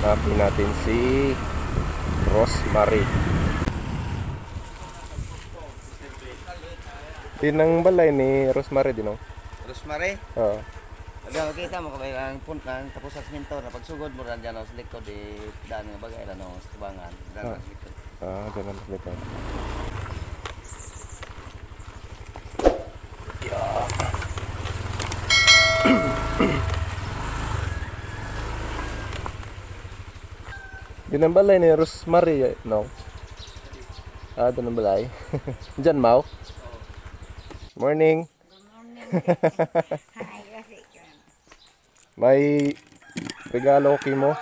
Hanapin natin si Rosemary. Tinang balay ni Rosemary din, no? Rosemary? Oo. Ada makita mo kay ang puntan tapos sa semento na pagsugod mo ran diyan sa likod di daan nga bagay lang no, sa tubangan, daan sa likod. Ganun ulit. Yun ang balay ni Rosemary, no? Doon ang balay. Diyan, Mau? Morning. May regalo kay mo.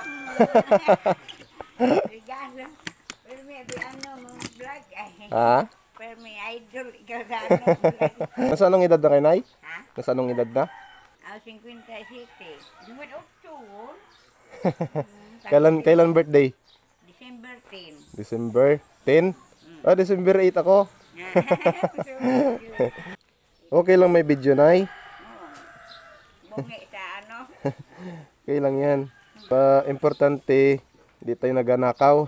Regalo. Pero may ano mo vlog ay. Ha? Pero may idol ikaw sa ano vlog. Nasa anong edad na kayo, Nay? Ha? Nasa anong edad na? 57. Duwan October. Kailan birthday? December 10. December 10? December 8 ako. Okay lang may video, Nay. Bungi sa ano. Okay lang yan. Importante, hindi tayo naganakaw.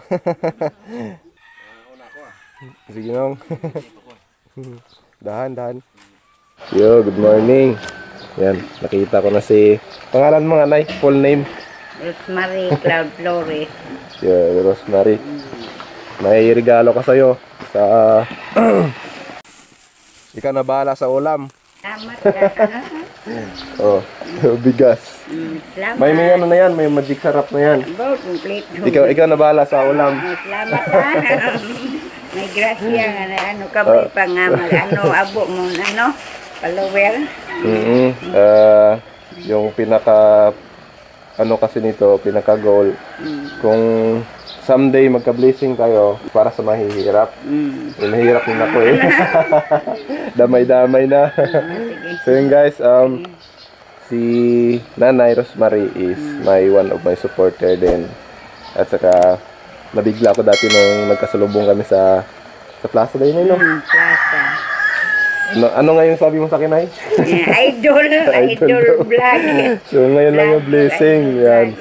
Sige nang. Dahan. Yo, good morning. Yan, nakita ko na si... Pangalan mo nga, Nay? Full name? Rosemary Cloud Flores. Yeah, Rosemary. May regalo ka sa'yo. Ikaw na bahala sa ulam. Salamat ka. Oh, bigas. Salamat. May ano na yan, may magic sarap na yan. Bo, complete. Ikaw na bahala sa ulam. Salamat ha. May grasya nga na ano ka may pangamag. Ano, abo mo ano, follower. Yung ano kasi nito, pinaka-goal. Kung someday magka-blessing kayo para sa mahihirap. Mahihirap din ako eh. Damay-damay na. So yun guys, si Nanay Rosemary is one of my supporter din. At saka nabigla ko dati nung nagkasalubong kami sa Plaza din no? Plaza. Ano nga yung sabi mo sa akin, Nay? Idol vlog. So ngayon lang yung blessing. Yan.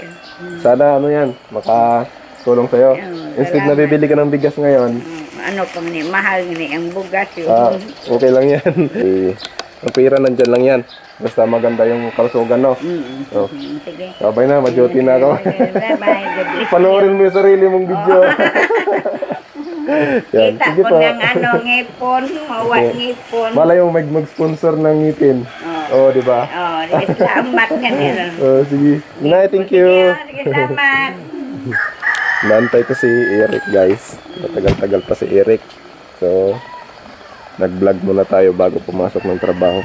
Sana ano yan, makatulong sa'yo. Instead na bibili ka ng bigas ngayon. Ano pang ni mahal ni ang bugas yun. Okay lang yan. Ang pira nandyan lang yan. Basta maganda yung kalusugan, no? So, sige. sabay na, ma-duty na ako. Bye-bye. Panoorin mo yung sarili mong video. Yan, Kita sige ko po. ng ano, ngipon, mawat ngipon. Malay mo mag-sponsor ng ngipin. Di ba? Salamat nga nila. Sige. Nay, thank you. Sige, salamat. Naantay ko si Eric, guys. Matagal-tagal pa si Eric. So, nag-vlog muna tayo bago pumasok ng trabaho.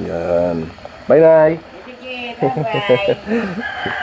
Yan. Bye, Nay. Sige, bye-bye.